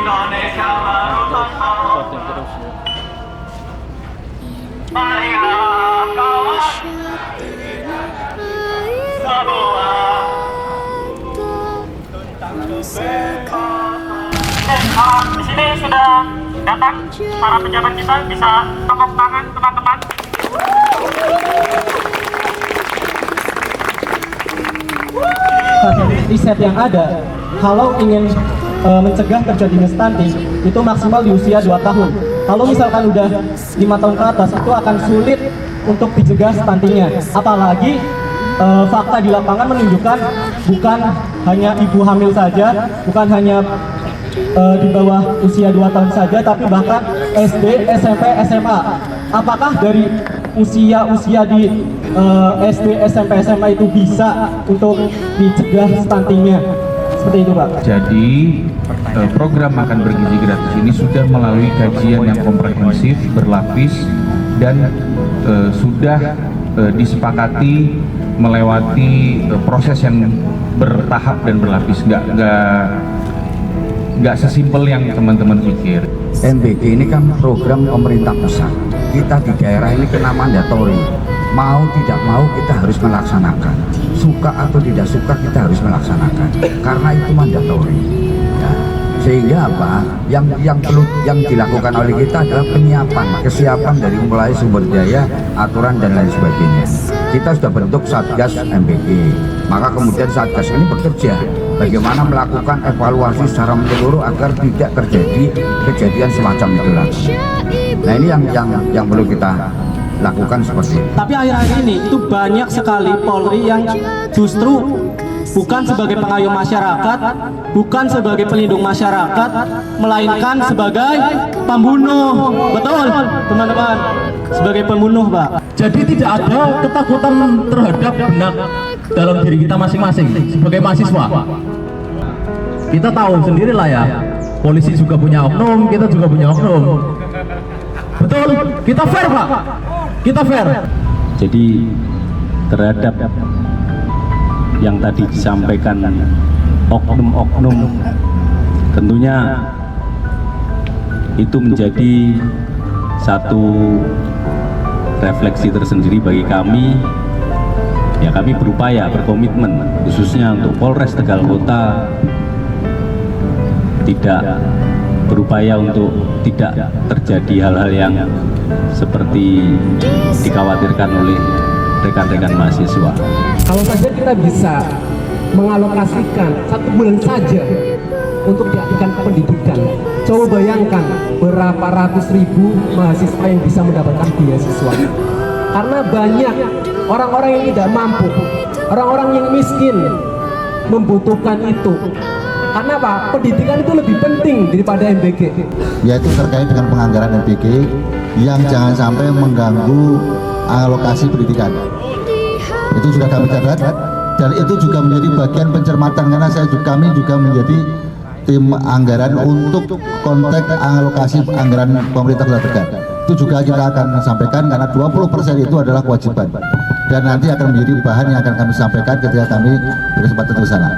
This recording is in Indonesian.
Indonesia berusaha. Marilah kawan, sebuah di sini sudah datang para pejabat kita, bisa tepuk tangan teman-teman. Riset yang ada, kalau ingin mencegah terjadinya stunting itu maksimal di usia 2 tahun. Kalau misalkan udah 5 tahun ke atas itu akan sulit untuk dicegah stuntingnya. Apalagi fakta di lapangan menunjukkan bukan hanya ibu hamil saja, bukan hanya di bawah usia 2 tahun saja, tapi bahkan SD, SMP, SMA. Apakah dari usia di SD, SMP, SMA itu bisa untuk dicegah stuntingnya? Seperti itu, Pak. Jadi program makan bergizi gratis ini sudah melalui kajian yang komprehensif, berlapis, dan sudah disepakati melewati proses yang bertahap dan berlapis. Nggak sesimpel yang teman-teman pikir. MBG ini kan program pemerintah pusat. Kita di daerah ini kena mandatori. Mau tidak mau kita harus melaksanakan. Suka atau tidak suka kita harus melaksanakan. Karena itu mandatori. Nah, sehingga apa? Yang dilakukan oleh kita adalah penyiapan, kesiapan dari mulai sumber daya, aturan dan lain sebagainya. Kita sudah bentuk Satgas MBG. Maka kemudian Satgas ini bekerja bagaimana melakukan evaluasi secara menyeluruh agar tidak terjadi kejadian semacam itu lagi. Nah, ini yang perlu kita lakukan seperti itu. Tapi akhir-akhir ini itu banyak sekali Polri yang justru bukan sebagai pengayom masyarakat, bukan sebagai pelindung masyarakat, melainkan sebagai pembunuh. Betul, teman-teman, sebagai pembunuh, Pak. Jadi tidak ada ketakutan terhadap benak dalam diri kita masing-masing sebagai mahasiswa. Kita tahu sendirilah ya, polisi juga punya oknum, kita juga punya oknum. Betul, kita fair, Pak. Kita fair. Jadi terhadap yang tadi disampaikan oknum-oknum, tentunya itu menjadi satu refleksi tersendiri bagi kami. Ya, kami berupaya, berkomitmen khususnya untuk Polres Tegal Kota tidak berupaya untuk tidak terjadi hal-hal yang seperti dikhawatirkan oleh rekan-rekan mahasiswa. Kalau saja kita bisa mengalokasikan 1 bulan saja untuk diartikan pendidikan, coba bayangkan berapa ratus ribu mahasiswa yang bisa mendapatkan beasiswa. Karena banyak orang-orang yang tidak mampu, orang-orang yang miskin membutuhkan itu. Karena apa? Pendidikan itu lebih penting daripada MBG. Yaitu terkait dengan penganggaran MBG yang jangan sampai mengganggu alokasi pendidikan. Itu sudah kami catat dan itu juga menjadi bagian pencermatan karena kami juga menjadi tim anggaran untuk konteks alokasi anggaran pemerintah Kota Tegal. Itu juga kita akan sampaikan karena 20% itu adalah kewajiban dan nanti akan menjadi bahan yang akan kami sampaikan ketika kami berkesempatan ke sana.